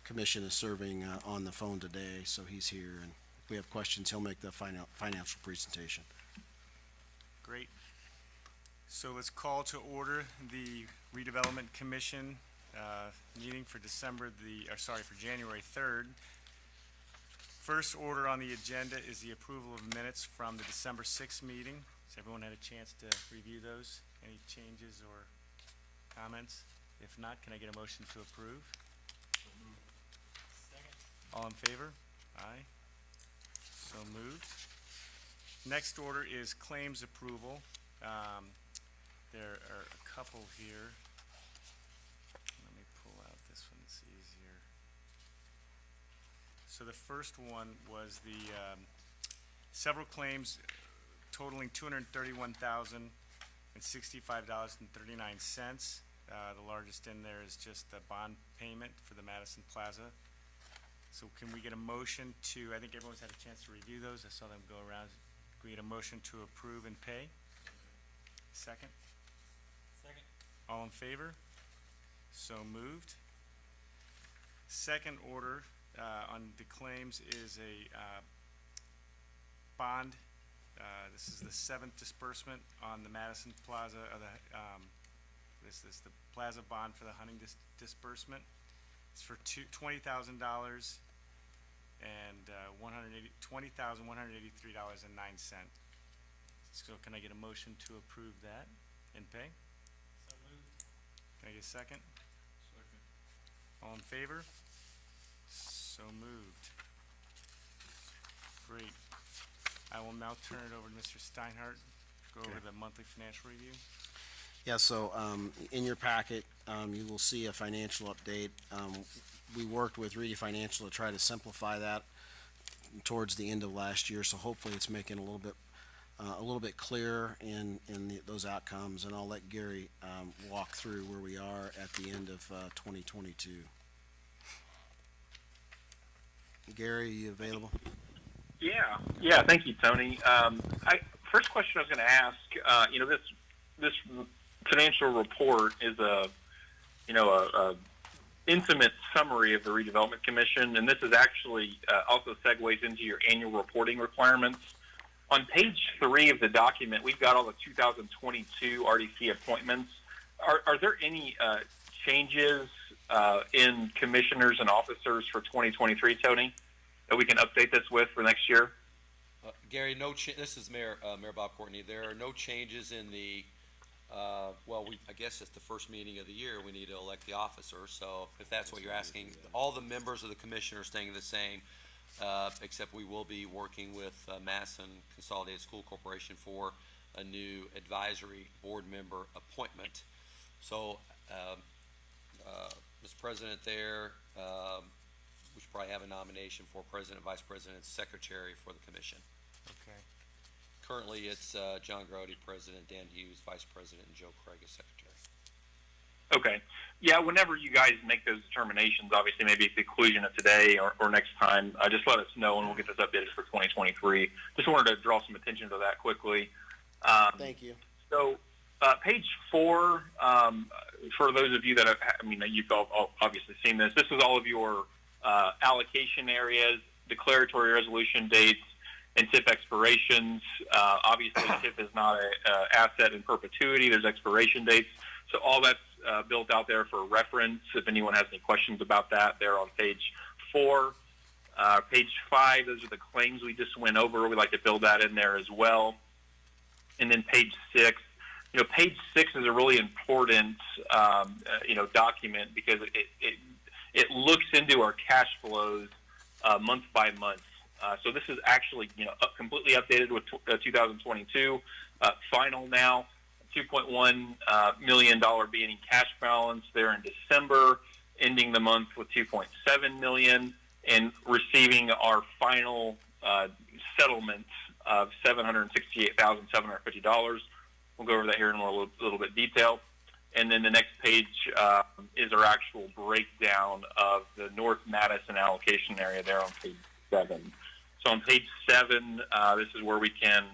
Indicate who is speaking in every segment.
Speaker 1: commission is serving on the phone today, so he's here. And if we have questions, he'll make the financial presentation.
Speaker 2: Great. So let's call to order the Redevelopment Commission meeting for January 3rd. First order on the agenda is the approval of minutes from the December 6th meeting. Has everyone had a chance to review those? Any changes or comments? If not, can I get a motion to approve?
Speaker 3: So moved. Second.
Speaker 2: All in favor? Aye. So moved. Next order is claims approval. There are a couple here. Let me pull out this one, it's easier. So the first one was the several claims totaling $231,065.39. The largest in there is just the bond payment for the Madison Plaza. So can we get a motion to, I think everyone's had a chance to review those. I saw them go around. Can we get a motion to approve and pay? Second?
Speaker 3: Second.
Speaker 2: All in favor? So moved. Second order on the claims is a bond. This is the 7th disbursement on the Madison Plaza, this is the Plaza bond for the hunting disbursement. It's for $20,000 and $20,183.09. So can I get a motion to approve that and pay?
Speaker 3: So moved.
Speaker 2: Can I get a second?
Speaker 3: Second.
Speaker 2: All in favor? So moved. Great. I will now turn it over to Mr. Steinhardt to go over the monthly financial review.
Speaker 1: Yeah, so in your packet, you will see a financial update. We worked with Reedy Financial to try to simplify that towards the end of last year, so hopefully it's making a little bit clearer in those outcomes, and I'll let Gary walk through where we are at the end of 2022. Gary, are you available?
Speaker 4: Yeah. Thank you, Tony. First question I was going to ask. This financial report is a intimate summary of the Redevelopment Commission, and this is actually also segues into your annual reporting requirements. On page 3 of the document, we've got all the 2022 RDC appointments. Are there any changes in commissioners and officers for 2023, Tony, that we can update this with for next year?
Speaker 5: Gary, this is Mayor Bob Courtney. There are no changes in the, I guess it's the first meeting of the year. We need to elect the officers. So if that's what you're asking, all the members of the commission are staying the same, except we will be working with Madison Consolidated School Corporation for a new advisory board member appointment. So, Mr. President, we should probably have a nomination for President, Vice President, and Secretary for the Commission.
Speaker 2: Okay.
Speaker 5: Currently, it's John Grody, President, Dan Hughes, Vice President, and Joe Craig as Secretary.
Speaker 4: Okay. Yeah, whenever you guys make those determinations, obviously maybe at the conclusion of today or next time, just let us know and we'll get this updated for 2023. Just wanted to draw some attention to that quickly.
Speaker 1: Thank you.
Speaker 4: So, page 4, for those of you that you've all obviously seen this. This is all of your allocation areas, declaratory resolution dates, and TIF expirations. Obviously, TIF is not an asset in perpetuity. There's expiration dates. So all that's built out there for reference. If anyone has any questions about that, they're on page 4. Page 5, those are the claims we just went over. We like to build that in there as well. And then page 6. Page 6 is a really important, document because it looks into our cash flows month by month. So this is actually, completely updated with 2022. Final now, $2.1 million beginning cash balance there in December, ending the month with $2.7 million, and receiving our final settlements of $768,750. We'll go over that here in a little bit detail. And then the next page is our actual breakdown of the North Madison allocation area there on page 7. So on page 7, this is where we can,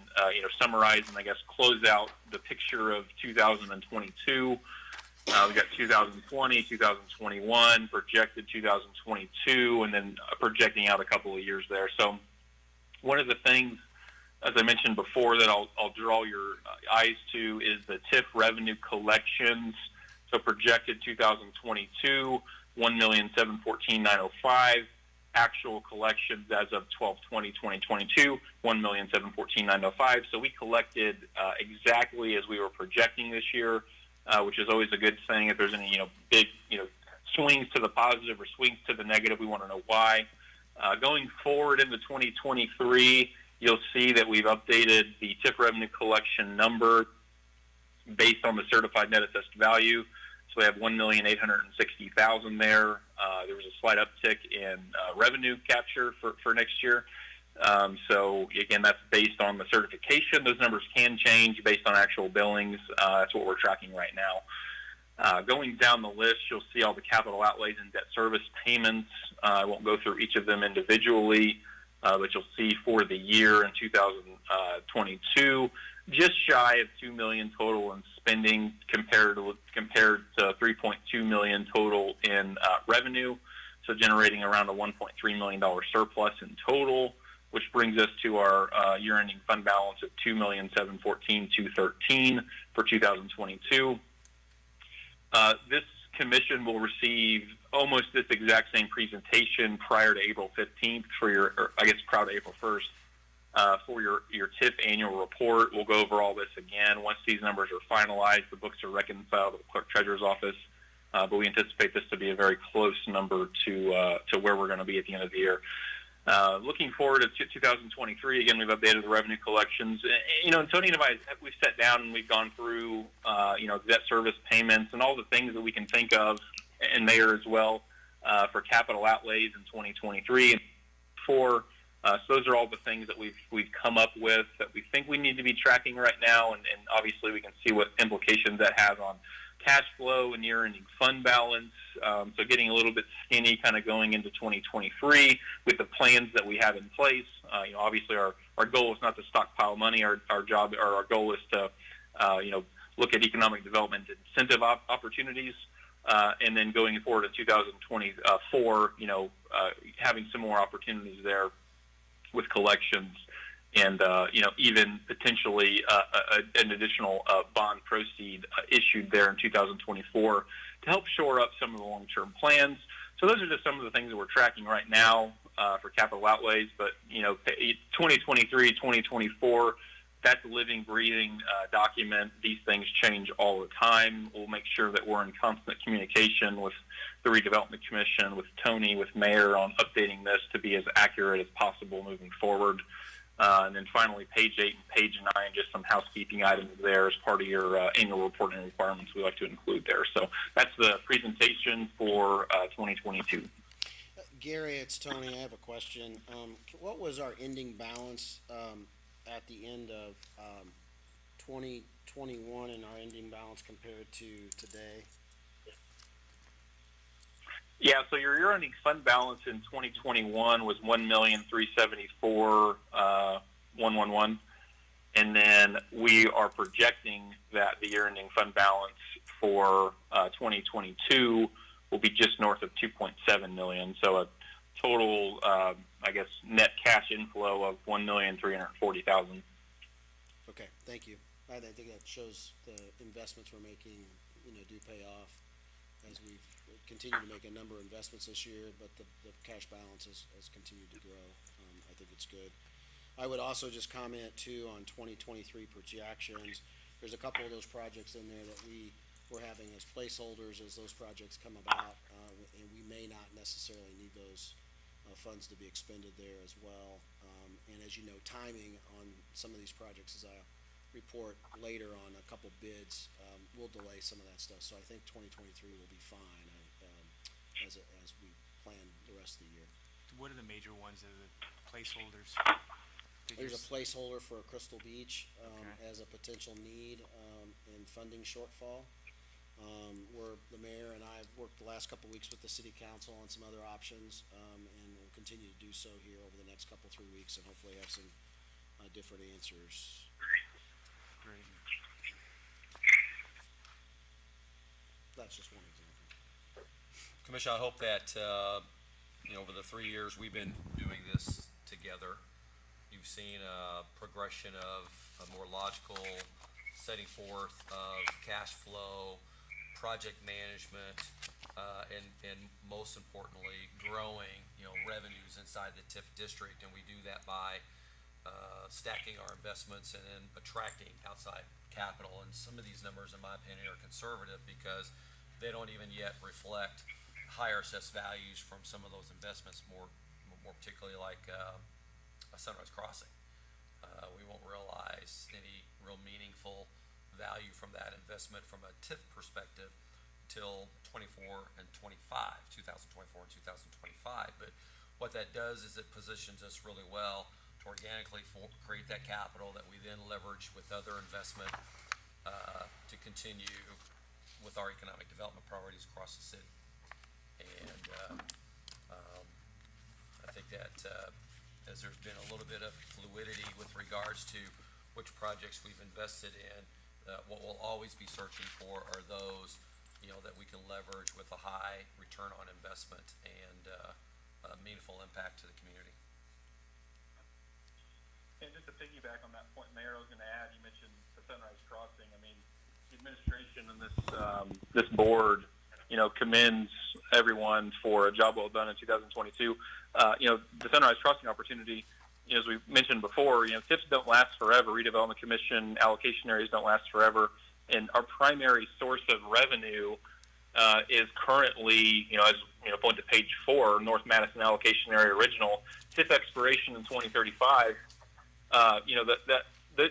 Speaker 4: summarize and I guess close out the picture of 2022. We got 2020, 2021, projected 2022, and then projecting out a couple of years there. So one of the things, as I mentioned before, that I'll draw your eyes to is the TIF revenue collections. So projected 2022, 1,714,905. Actual collections as of 12/20/2022, 1,714,905. So we collected exactly as we were projecting this year, which is always a good thing. If there's any big swings to the positive or swings to the negative, we want to know why. Going forward into 2023, you'll see that we've updated the TIF revenue collection number based on the certified net assessed value. So we have 1,860,000 there. There was a slight uptick in revenue capture for next year. So again, that's based on the certification. Those numbers can change based on actual billings. That's what we're tracking right now. Going down the list, you'll see all the capital outlays and debt service payments. I won't go through each of them individually, but you'll see for the year in 2022, just shy of $2 million total in spending compared to 3.2 million total in revenue. So generating around a $1.3 million surplus in total, which brings us to our year-ending fund balance of $2,714,213 for 2022. This commission will receive almost this exact same presentation prior to April 15th prior to April 1st for your TIF annual report. We'll go over all this again. Once these numbers are finalized, the books are reconciled to the clerk treasurer's office, but we anticipate this to be a very close number to where we're going to be at the end of the year. Looking forward to 2023, again, we've updated the revenue collections. And Tony and I, we've sat down and we've gone through, debt service payments and all the things that we can think of, and Mayor as well, for capital outlays in 2023 and for. So those are all the things that we've come up with that we think we need to be tracking right now, and obviously we can see what implications that has on cash flow and year-ending fund balance. So getting a little bit skinny kind of going into 2023 with the plans that we have in place. Obviously our goal is not to stockpile money. Our goal is to, look at economic development incentive opportunities. And then going forward in 2024, having some more opportunities there with collections and, even potentially an additional bond proceed issued there in 2024 to help shore up some of the long-term plans. So those are just some of the things that we're tracking right now for capital outlays. But, 2023, 2024, that's a living, breathing document. These things change all the time. We'll make sure that we're in constant communication with the Redevelopment Commission, with Tony, with Mayor on updating this to be as accurate as possible moving forward. And then finally, page 8 and page 9, just some housekeeping items there as part of your annual reporting requirements we like to include there. So that's the presentation for 2022.
Speaker 1: Gary, it's Tony. I have a question. What was our ending balance at the end of 2021 and our ending balance compared to today?
Speaker 4: Yeah, so your year-ending fund balance in 2021 was $1,374,111, and then we are projecting that the year-ending fund balance for 2022 will be just north of 2.7 million. So a total, net cash inflow of 1,340,000.
Speaker 1: Okay, thank you. I think that shows the investments we're making, do pay off as we've continued to make a number of investments this year, but the cash balance has continued to grow. I think it's good. I would also just comment too on 2023 projections. There's a couple of those projects in there that we're having as placeholders as those projects come about, and we may not necessarily need those funds to be expended there as well. And as you know, timing on some of these projects, as I report later on a couple bids, will delay some of that stuff. So I think 2023 will be fine as we plan the rest of the year.
Speaker 2: What are the major ones that are the placeholders?
Speaker 1: There's a placeholder for Crystal Beach
Speaker 2: Okay.
Speaker 1: as a potential need in funding shortfall. Where the mayor and I have worked the last couple of weeks with the city council on some other options, and we'll continue to do so here over the next 3 weeks, and hopefully have some different answers.
Speaker 2: Great.
Speaker 1: That's just one example.
Speaker 5: Commissioner, I hope that, over the 3 years we've been doing this together, you've seen a progression of a more logical setting forth of cash flow, project management, and most importantly, growing, revenues inside the TIF district. And we do that by stacking our investments and then attracting outside capital. And some of these numbers, in my opinion, are conservative because they don't even yet reflect higher assessed values from some of those investments, more particularly like a Sunrise Crossing. We won't realize any real meaningful value from that investment from a TIF perspective till 2024 and 2025. But what that does is it positions us really well to organically create that capital that we then leverage with other investment to continue with our economic development priorities across the city. And I think that as there's been a little bit of fluidity with regards to which projects we've invested in, what we'll always be searching for are those, that we can leverage with a high return on investment and a meaningful impact to the community.
Speaker 4: And just to piggyback on that point, Mayor, I was going to add, you mentioned the Sunrise Crossing. I mean, the administration and this board, commends everyone for a job well done in 2022. The Sunrise Crossing opportunity, as we mentioned before, TIFs don't last forever. Redevelopment Commission allocation areas don't last forever. And our primary source of revenue is currently, as point to page 4, North Madison allocation area original, TIF expiration in 2035.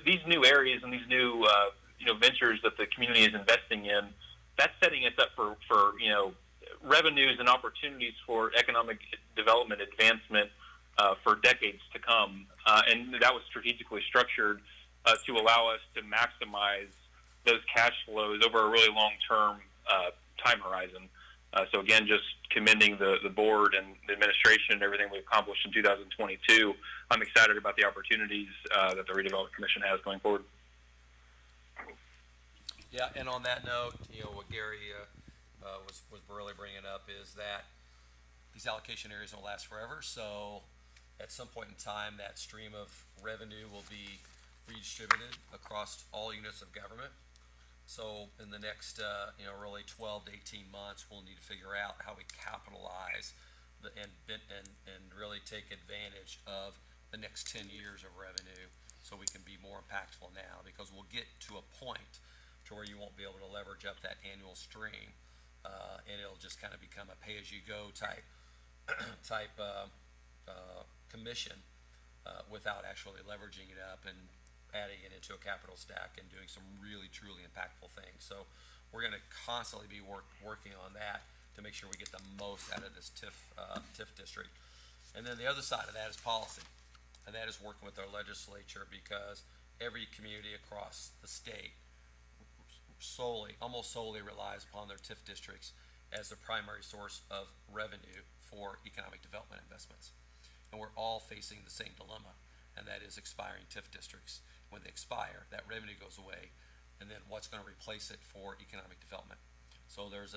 Speaker 4: These new areas and these new ventures that the community is investing in, that's setting us up for revenues and opportunities for economic development advancement for decades to come. And that was strategically structured to allow us to maximize those cash flows over a really long-term time horizon. So again, just commending the board and the administration and everything we accomplished in 2022. I'm excited about the opportunities that the Redevelopment Commission has going forward.
Speaker 5: Yeah, and on that note, what Gary was really bringing up is that these allocation areas don't last forever. So at some point in time, that stream of revenue will be redistributed across all units of government. So in the next, really 12 to 18 months, we'll need to figure out how we capitalize and really take advantage of the next 10 years of revenue so we can be more impactful now, because we'll get to a point to where you won't be able to leverage up that annual stream, and it'll just kind of become a pay-as-you-go type commission without actually leveraging it up and adding it into a capital stack and doing some really truly impactful things. So we're going to constantly be working on that to make sure we get the most out of this TIF district. And then the other side of that is policy, and that is working with our legislature, because every community across the state almost solely relies upon their TIF districts as the primary source of revenue for economic development investments. And we're all facing the same dilemma, and that is expiring TIF districts. When they expire, that revenue goes away, and then what's going to replace it for economic development? So there's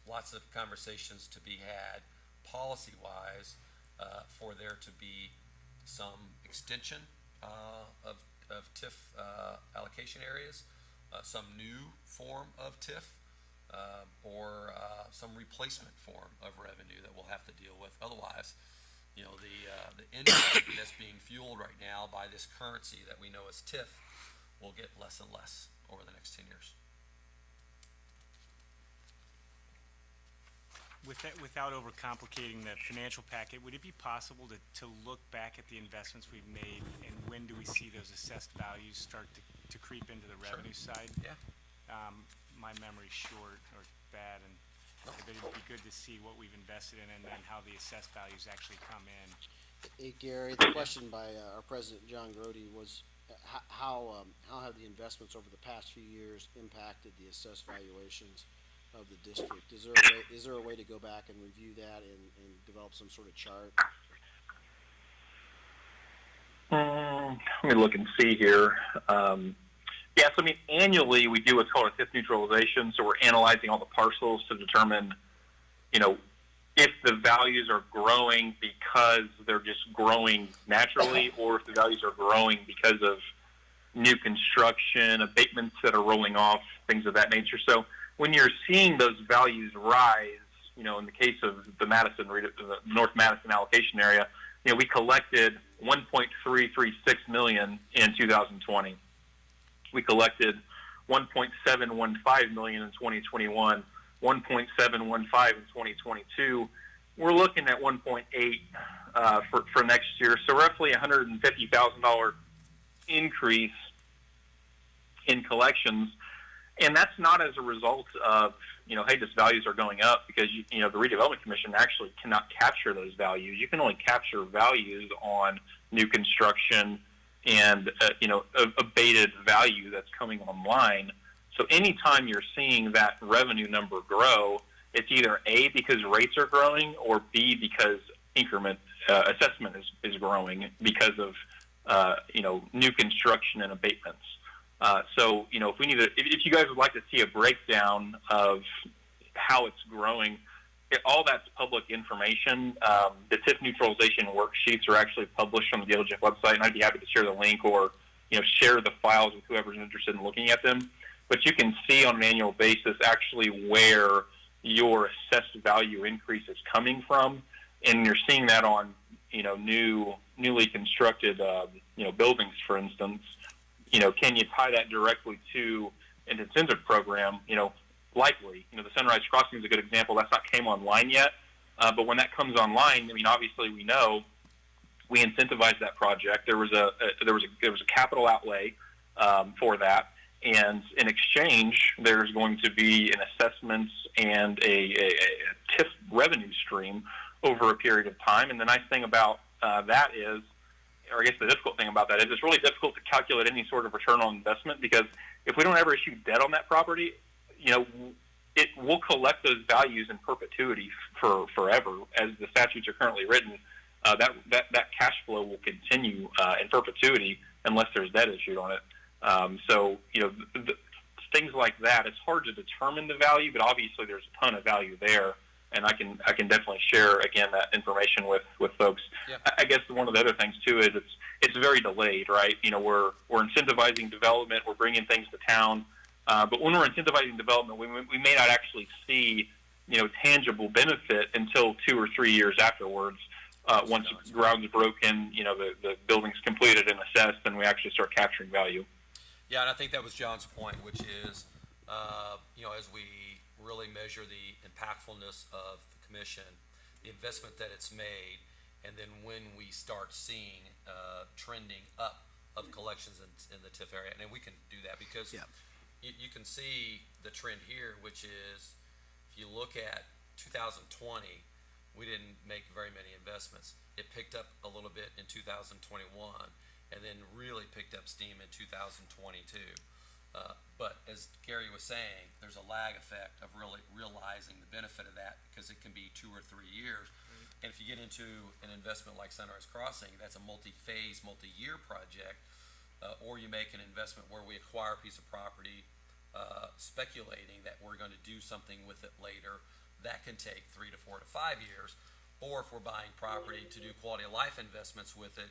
Speaker 5: lots of conversations to be had policy-wise for there to be some extension of TIF allocation areas, some new form of TIF, or some replacement form of revenue that we'll have to deal with. Otherwise, the industry that's being fueled right now by this currency that we know as TIF will get less and less over the next 10 years.
Speaker 2: Without overcomplicating the financial packet, would it be possible to look back at the investments we've made, and when do we see those assessed values start to creep into the revenue side?
Speaker 5: Yeah.
Speaker 2: My memory's short or bad, and it'd be good to see what we've invested in and then how the assessed values actually come in.
Speaker 1: Hey, Gary, the question by our president, John Grody, was how have the investments over the past few years impacted the assessed valuations of the district? Is there a way to go back and review that and develop some sort of chart?
Speaker 4: Let me look and see here. Yeah, so I mean, annually we do what's called a TIF neutralization. So we're analyzing all the parcels to determine, if the values are growing because they're just growing naturally, or if the values are growing because of new construction, abatements that are rolling off, things of that nature. So when you're seeing those values rise, in the case of the the North Madison allocation area, we collected 1.336 million in 2020. We collected 1.715 million in 2021, 1.715 in 2022. We're looking at 1.8 for next year, so roughly $150,000 increase in collections, and that's not as a result of hey, just values are going up, because the Redevelopment Commission actually cannot capture those values. You can only capture values on new construction and abated value that's coming online. So anytime you're seeing that revenue number grow, it's either A, because rates are growing, or B, because increment assessment is growing because of new construction and abatements. So if you guys would like to see a breakdown of how it's growing, all that's public information. The TIF neutralization worksheets are actually published on the DLGF website, and I'd be happy to share the link or share the files with whoever's interested in looking at them. But you can see on an annual basis actually where your assessed value increase is coming from, and you're seeing that on newly constructed buildings, for instance. Can you tie that directly to an incentive program? Likely. The Sunrise Crossing is a good example. That's not came online yet, but when that comes online, obviously we know we incentivized that project. There was a capital outlay for that, and in exchange, there's going to be an assessments and a TIF revenue stream over a period of time. And the nice thing about that is, or I guess the difficult thing about that is, it's really difficult to calculate any sort of return on investment, because if we don't ever issue debt on that property, it will collect those values in perpetuity for forever. As the statutes are currently written, that cash flow will continue in perpetuity unless there's debt issued on it. Things like that, it's hard to determine the value, but obviously there's a ton of value there. And I can definitely share again that information with folks.
Speaker 5: Yeah.
Speaker 4: I guess one of the other things too is it's very delayed, right? We're incentivizing development, we're bringing things to town, but when we're incentivizing development, we may not actually see tangible benefit until 2 or 3 years afterwards. Once the ground's broken, the building's completed and assessed, and we actually start capturing value.
Speaker 5: Yeah, and I think that was John's point, which is, as we really measure the impactfulness of the commission, the investment that it's made, and then when we start seeing trending up of collections in the TIF area, and then we can do that because you can see the trend here, which is, if you look at 2020, we didn't make very many investments. It picked up a little bit in 2021, and then really picked up steam in 2022. But as Gary was saying, there's a lag effect of really realizing the benefit of that, because it can be 2 or 3 years. Mm-hmm. And if you get into an investment like Sunrise Crossing, that's a multi-phase, multi-year project, or you make an investment where we acquire a piece of property, speculating that we're going to do something with it later. That can take 3 to 4 to 5 years. Or if we're buying property to do quality of life investments with it,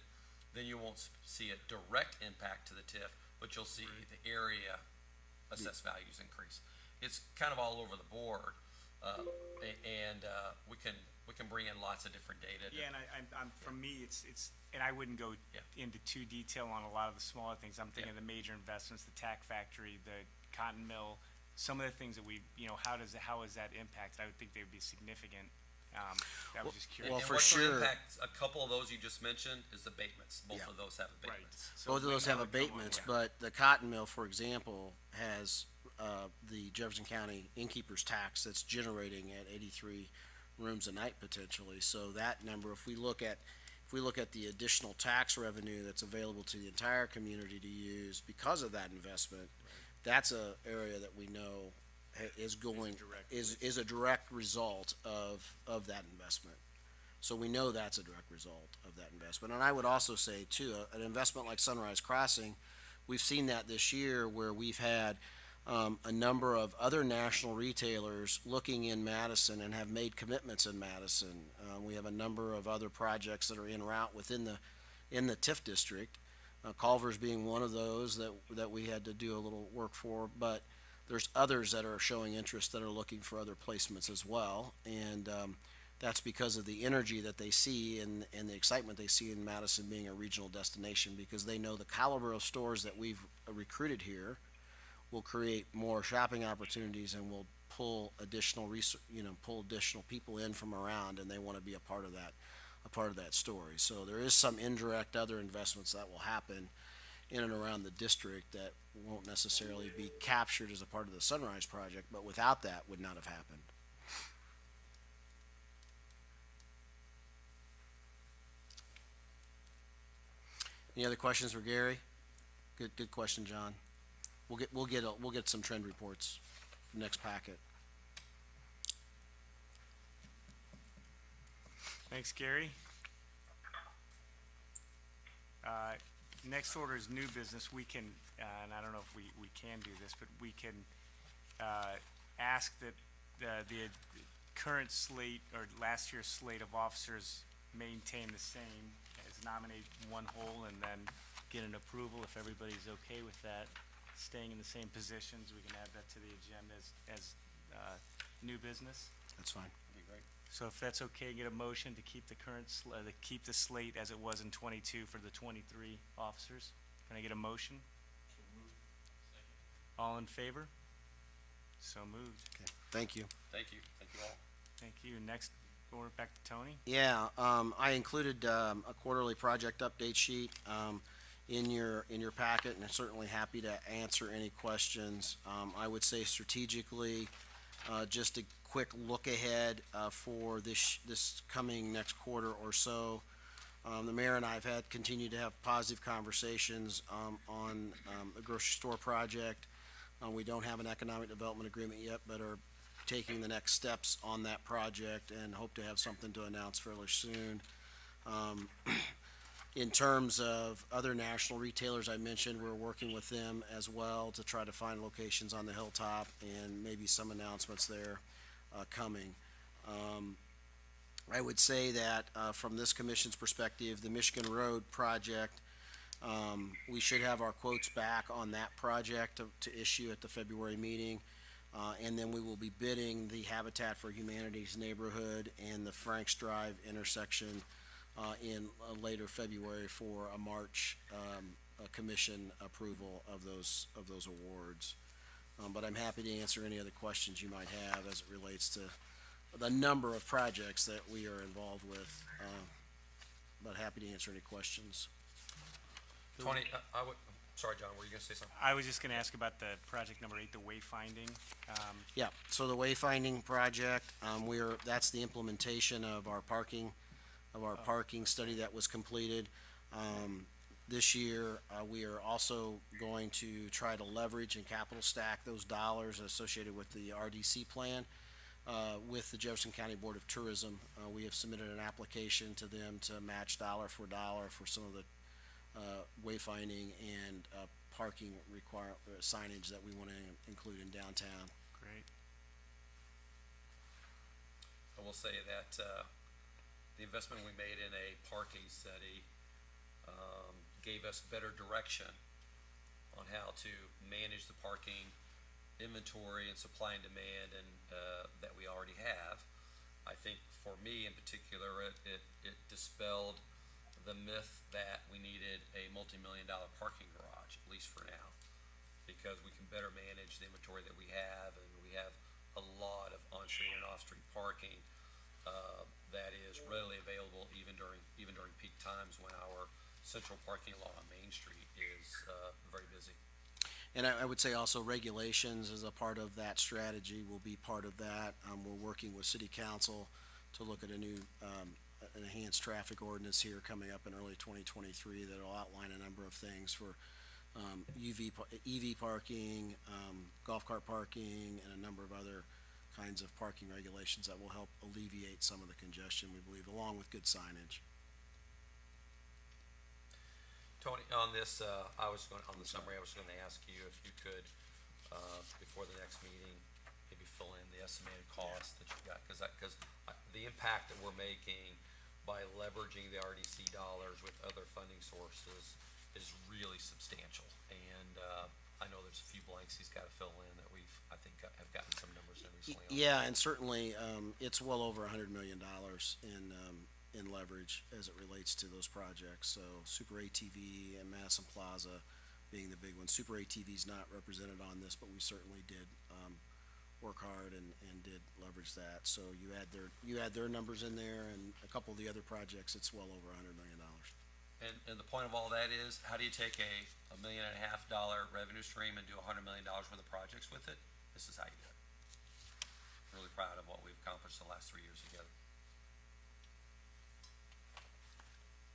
Speaker 5: then you won't see a direct impact to the TIF, but you'll see the area assessed values increase. It's kind of all over the board, and we can bring in lots of different data.
Speaker 2: Yeah, and for me, it's and I wouldn't go into too detail on a lot of the smaller things. I'm thinking of the major investments, the tack factory, the cotton mill, some of the things that how is that impact? I would think they would be significant. I was just curious.
Speaker 1: Well,
Speaker 5: and
Speaker 1: for
Speaker 5: what's
Speaker 1: sure.
Speaker 5: Impact, a couple of those you just mentioned is abatements. Both of those have abatements.
Speaker 2: Right. So
Speaker 1: Both of those have
Speaker 2: that would come on,
Speaker 1: abatements,
Speaker 2: yeah.
Speaker 1: but the cotton mill, for example, has the Jefferson County innkeeper's tax that's generating at 83 rooms a night potentially. So that number, if we look at the additional tax revenue that's available to the entire community to use because of that investment, that's a area that we know is a direct result of that investment. So we know that's a direct result of that investment. And I would also say too, an investment like Sunrise Crossing, we've seen that this year where we've had a number of other national retailers looking in Madison and have made commitments in Madison. We have a number of other projects that are en route within the TIF district. Culver's being one of those that we had to do a little work for, but there's others that are showing interest that are looking for other placements as well. And that's because of the energy that they see and the excitement they see in Madison being a regional destination, because they know the caliber of stores that we've recruited here will create more shopping opportunities and will pull additional pull additional people in from around, and they want to be a part of that story. So there is some indirect other investments that will happen in and around the district that won't necessarily be captured as a part of the Sunrise project, but without that would not have happened. Any other questions for Gary? Good question, John. We'll get some trend reports next packet.
Speaker 2: Thanks, Gary. Next order is new business. We can, and I don't know if we can do this, but we can ask that the current slate or last year's slate of officers maintain the same, as nominate one whole and then get an approval if everybody's okay with that, staying in the same positions. We can add that to the agenda as new business.
Speaker 1: That's fine.
Speaker 5: That'd be great.
Speaker 2: So if that's okay, get a motion to keep the current, keep the slate as it was in '22 for the 23 officers. Can I get a motion?
Speaker 3: So moved. Second.
Speaker 2: All in favor? So moved.
Speaker 1: Okay. Thank you.
Speaker 5: Thank you all.
Speaker 2: Thank you. Next, order back to Tony.
Speaker 1: Yeah, I included a quarterly project update sheet in your packet, and I'm certainly happy to answer any questions. I would say strategically, just a quick look ahead for this coming next quarter or so. The mayor and I have continued to have positive conversations on the grocery store project. We don't have an economic development agreement yet, but are taking the next steps on that project and hope to have something to announce fairly soon. In terms of other national retailers I mentioned, we're working with them as well to try to find locations on the hilltop and maybe some announcements there coming. I would say that from this commission's perspective, the Michigan Road project, we should have our quotes back on that project to issue at the February meeting. And then we will be bidding the Habitat for Humanity's neighborhood and the Franks Drive intersection in later February for a March commission approval of those awards. But I'm happy to answer any other questions you might have as it relates to the number of projects that we are involved with. But happy to answer any questions.
Speaker 5: Tony, sorry, John, were you gonna say something?
Speaker 2: I was just gonna ask about the project number 8, the wayfinding.
Speaker 1: Yeah, so the wayfinding project, that's the implementation of our parking study that was completed. This year, we are also going to try to leverage and capital stack those dollars associated with the RDC plan with the Jefferson County Board of Tourism. We have submitted an application to them to match dollar for dollar for some of the wayfinding and parking signage that we want to include in downtown.
Speaker 2: Great.
Speaker 5: I will say that the investment we made in a parking study gave us better direction on how to manage the parking inventory and supply and demand and that we already have. I think for me in particular, it dispelled the myth that we needed a multi-million-dollar parking garage, at least for now, because we can better manage the inventory that we have, and we have a lot of on-street and off-street parking that is readily available even during peak times when our central parking lot on Main Street is very busy.
Speaker 1: And I would say also regulations as a part of that strategy will be part of that. We're working with City Council to look at a new an enhanced traffic ordinance here coming up in early 2023 that will outline a number of things for EV parking, golf cart parking, and a number of other kinds of parking regulations that will help alleviate some of the congestion, we believe, along with good signage.
Speaker 5: Tony, on this, on the summary, I was gonna ask you if you could, before the next meeting, maybe fill in the estimated cost that you've got, cause the impact that we're making by leveraging the RDC dollars with other funding sources is really substantial. And, I know there's a few blanks he's gotta fill in that I think, have gotten some numbers in recently. on.
Speaker 1: Yeah, and certainly, it's well over $100 million in leverage as it relates to those projects. So Super ATV and Madison Plaza being the big one. Super ATV is not represented on this, but we certainly did, work hard and did leverage that. So you add their numbers in there and a couple of the other projects, it's well over $100 million.
Speaker 5: And the point of all that is, how do you take a $1.5 million revenue stream and do $100 million worth of projects with it? This is how you do it. Really proud of what we've accomplished the last 3 years together.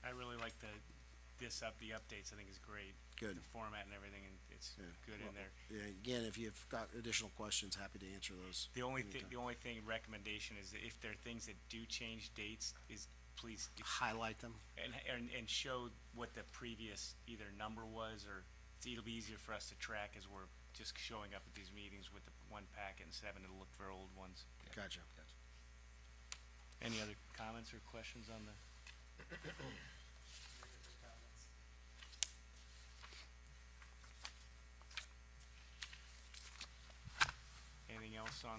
Speaker 2: I really like the updates, I think is great.
Speaker 1: Good.
Speaker 2: The format and everything, and it's
Speaker 1: Yeah.
Speaker 2: good in there.
Speaker 1: Yeah, again, if you've got additional questions, happy to answer those.
Speaker 2: The only
Speaker 1: anytime.
Speaker 2: thing recommendation is that if there are things that do change dates, is please
Speaker 1: Highlight them.
Speaker 2: and show what the previous either number was, or it'll be easier for us to track as we're just showing up at these meetings with the one packet instead of having to look for old ones.
Speaker 1: Gotcha.
Speaker 2: Any other comments or questions on the? Anything else on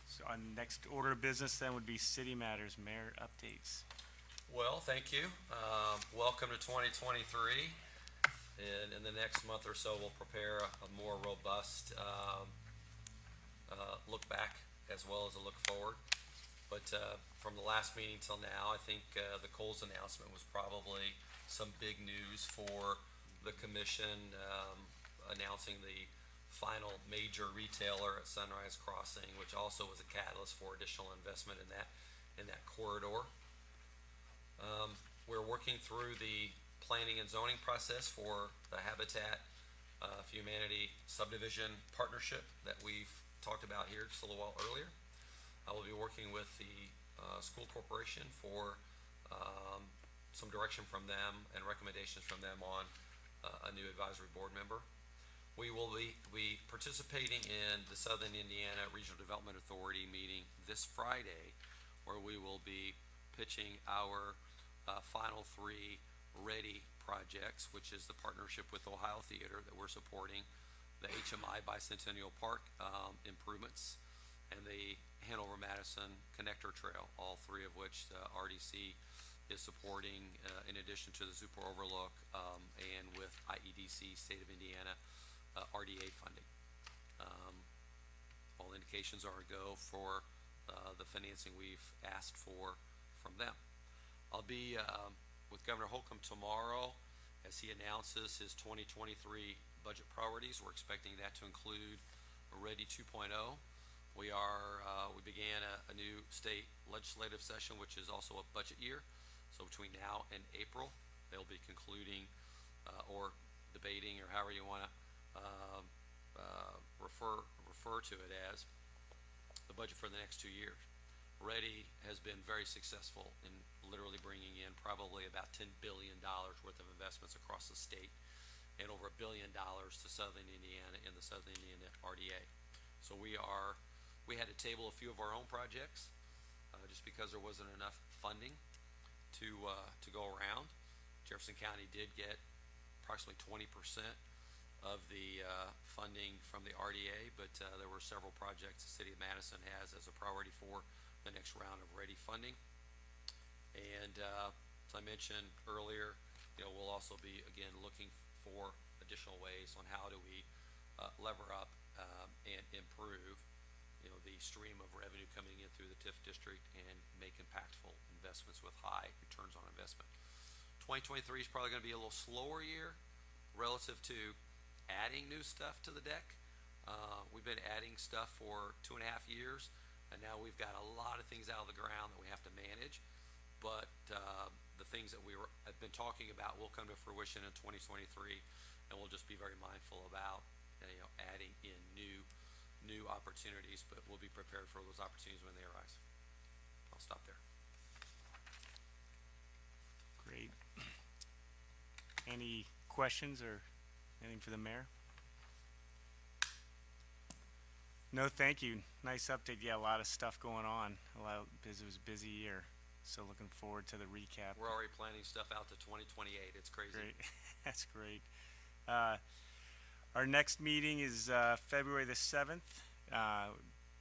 Speaker 2: so on next order of business then would be city matters, mayor updates.
Speaker 5: Well, thank you. Welcome to 2023. And in the next month or so, we'll prepare a more robust look back as well as a look forward. But from the last meeting till now, I think the Coles announcement was probably some big news for the commission, announcing the final major retailer at Sunrise Crossing, which also was a catalyst for additional investment in that corridor. We're working through the planning and zoning process for the Habitat for Humanity subdivision partnership that we've talked about here just a little while earlier. I will be working with the school corporation for some direction from them and recommendations from them on a new advisory board member. We will be participating in the Southern Indiana Regional Development Authority meeting this Friday, where we will be pitching our final 3 ready projects, which is the partnership with Ohio Theater that we're supporting, the HMI Bicentennial Park improvements, and the Hanover-Madison Connector Trail, all 3 of which the RDC is supporting, in addition to the Super Overlook, and with IEDC, State of Indiana, RDA funding. All indications are a go for the financing we've asked for from them. I'll be with Governor Holcomb tomorrow as he announces his 2023 budget priorities. We're expecting that to include a Ready 2.0. We began a new state legislative session, which is also a budget year. So between now and April, they'll be concluding or debating, or however you want to refer to it as, the budget for the next 2 years. Ready has been very successful in literally bringing in probably about $10 billion worth of investments across the state, and over $1 billion to Southern Indiana and the Southern Indiana RDA. So we had to table a few of our own projects just because there wasn't enough funding to go around. Jefferson County did get approximately 20% of the funding from the RDA, but there were several projects the city of Madison has as a priority for the next round of ready funding. And as I mentioned earlier, we'll also be again looking for additional ways on how do we lever up and improve the stream of revenue coming in through the TIF district and make impactful investments with high returns on investment. 2023 is probably going to be a little slower year relative to adding new stuff to the deck. We've been adding stuff for 2.5 years, and now we've got a lot of things out of the ground that we have to manage. But the things that have been talking about will come to fruition in 2023, and we'll just be very mindful about adding in new opportunities, but we'll be prepared for those opportunities when they arise. I'll stop there.
Speaker 2: Great. questions or anything for the mayor? No, thank you. Nice update. Yeah, a lot of stuff going on. It was a busy year. So looking forward to the recap.
Speaker 5: We're already planning stuff out to 2028. It's crazy.
Speaker 2: Great. That's great. Our next meeting is February the 7th.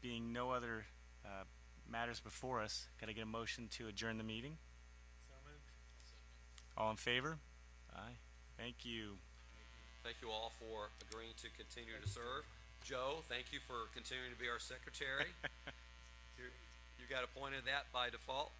Speaker 2: Being no other matters before us, got to get a motion to adjourn the meeting.
Speaker 3: So moved.
Speaker 2: All in favor? Aye. Thank you.
Speaker 5: Thank you all for agreeing to continue to serve. Joe, thank you for continuing to be our secretary. You got appointed that by default.